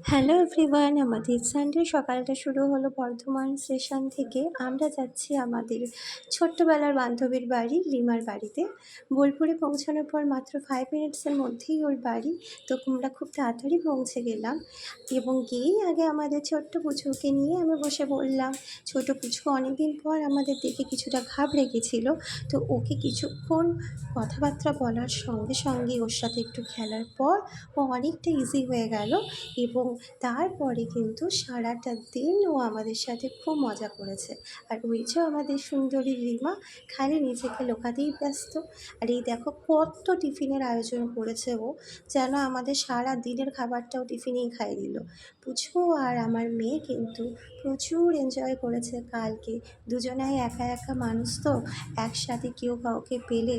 Hello everyone, আমাদের Sunday সকালটা শুরু হলো বর্ধমান স্টেশন থেকে। আমরা যাচ্ছি আমাদের ছোট্টবেলার বান্ধবীর বাড়ি, লিমার বাড়িতে। বোলপুরে পৌঁছানোর পর মাত্র 5 মিনিটসের মধ্যেই ওর বাড়ি। তো আমরা খুব তাড়াতাড়ি পৌঁছে গেলাম এবং গিয়েই আগে আমাদের ছোট্ট পুচুকে নিয়ে আমি বসে বললাম। ছোট পুচু অনেকদিন পর আমাদের দেখে কিছুটা ঘাবড়ে গেছিলো। তো ওকে কিছুক্ষণ কথাবার্তা বলার সঙ্গে সঙ্গে ওর সাথে একটু খেলার পর ও অনেকটা ইজি হয়ে গেল এবং তারপরে কিন্তু সারাটা দিন ও আমাদের সাথে খুব মজা করেছে। আর ওই যে আমাদের সুন্দরী রিমা খালি নিজেকে লুকাতেই ব্যস্ত। আর এই দেখো কত টিফিনের আয়োজন করেছে ও, যেন আমাদের সারা দিনের খাবারটাও টিফিনেই খাইয়ে দিল। পুচকু আর আমার মেয়ে কিন্তু প্রচুর এনজয় করেছে কালকে। দুজনাই একা একা মানুষ, তো একসাথে কেউ কাউকে পেলে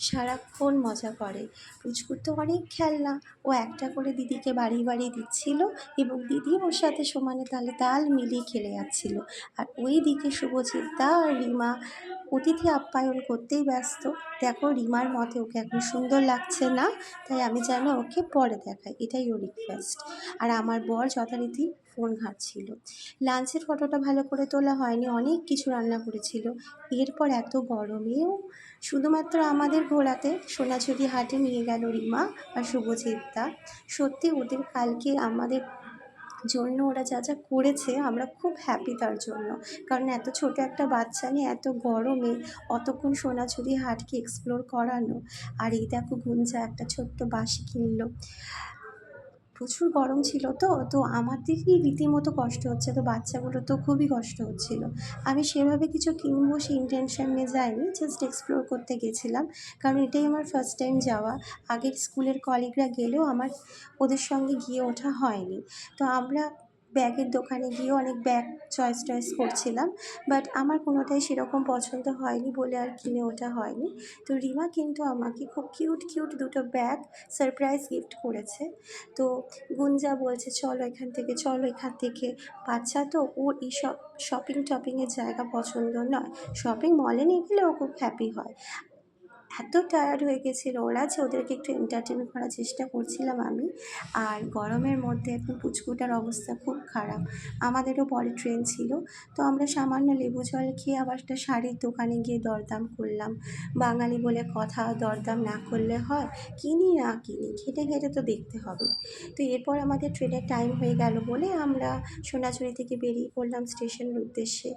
সারাক্ষণ মজা করে। পুচকুর তো অনেক খেলনা, ও একটা করে দিদিকে বাড়ি বাড়ি দিচ্ছিল এবং দিদি ওর সাথে সমানে তালে তাল মিলিয়ে খেলে যাচ্ছিল। আর ওই দিকে শুভজিৎদা আর রিমা অতিথি আপ্যায়ন করতেই ব্যস্ত। দেখো রিমার মতে ওকে এখন সুন্দর লাগছে না, তাই আমি যেন ওকে পরে দেখাই, এটাই ওর রিকোয়েস্ট। আর আমার বর যথারীতি ফোন ঘাঁটছিল। লাঞ্চের ফটোটা ভালো করে তোলা হয়নি, অনেক কিছু রান্না করেছিল। এরপর এত গরমেও শুধুমাত্র আমাদের ঘোরাতে সোনাঝুরি হাটে নিয়ে গেল রিমা আর শুভজিৎদা। সত্যি ওদের কালকে আমাদের জন্য ওরা যা যা করেছে আমরা খুব হ্যাপি তার জন্য। কারণ এত ছোট একটা বাচ্চা নিয়ে এত গরমে অতক্ষণ সোনাঝুরি হাটকে এক্সপ্লোর করানো। আর এই দেখো গুঞ্জা একটা ছোট্ট বাঁশি কিনলো। প্রচুর গরম ছিল, তো আমাদেরই রীতিমতো কষ্ট হচ্ছে, তো বাচ্চাগুলো তো খুবই কষ্ট হচ্ছিল। আমি সেভাবে কিছু কিনবো সেই ইন্টেনশন নিয়ে যাইনি, জাস্ট এক্সপ্লোর করতে গেছিলাম। কারণ এটাই আমার ফার্স্ট টাইম যাওয়া। আগের স্কুলের কলিগরা গেলেও আমার ওদের সঙ্গে গিয়ে ওঠা হয়নি। তো আমরা ব্যাগের দোকানে গিয়েও অনেক ব্যাগ চয়েস করছিলাম, বাট আমার কোনোটাই সেরকম পছন্দ হয়নি বলে আর কিনে ওঠা হয়নি। তো রিমা কিন্তু আমাকে খুব কিউট কিউট দুটো ব্যাগ সারপ্রাইজ গিফট করেছে। তো গুঞ্জা বলছে চলো এখান থেকে, চলো এখান থেকে। বাচ্চা তো, ওর এইসব শপিং টপিংয়ের জায়গা পছন্দ নয়। শপিং মলে নিয়ে গেলে ও খুব হ্যাপি হয়। এত টায়ার্ড হয়ে গেছিলো ওরা যে ওদেরকে একটু এন্টারটেন করার চেষ্টা করছিলাম আমি। আর গরমের মধ্যে এখন পুচকুটার অবস্থা খুব খারাপ। আমাদেরও পরে ট্রেন ছিল, তো আমরা সামান্য লেবু জল খেয়ে আবার একটা শাড়ির দোকানে গিয়ে দরদাম করলাম। বাঙালি বলে কথা, দরদাম না করলে হয়? কিনি না কিনি, ঘেটে ঘেটে তো দেখতে হবে। তো এরপর আমাদের ট্রেনের টাইম হয়ে গেল বলে আমরা সোনাঝুরি থেকে বেরিয়ে পড়লাম স্টেশনের উদ্দেশ্যে।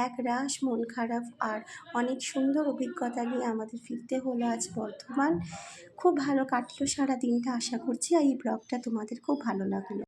এক রাশ মন খারাপ আর অনেক সুন্দর অভিজ্ঞতা নিয়ে আমাদের ফিরতে হলো আজ বর্ধমান। খুব ভালো কাটলো সারা দিনটা, আশা করছি এই ব্লগটা তোমাদের খুব ভালো লাগলো।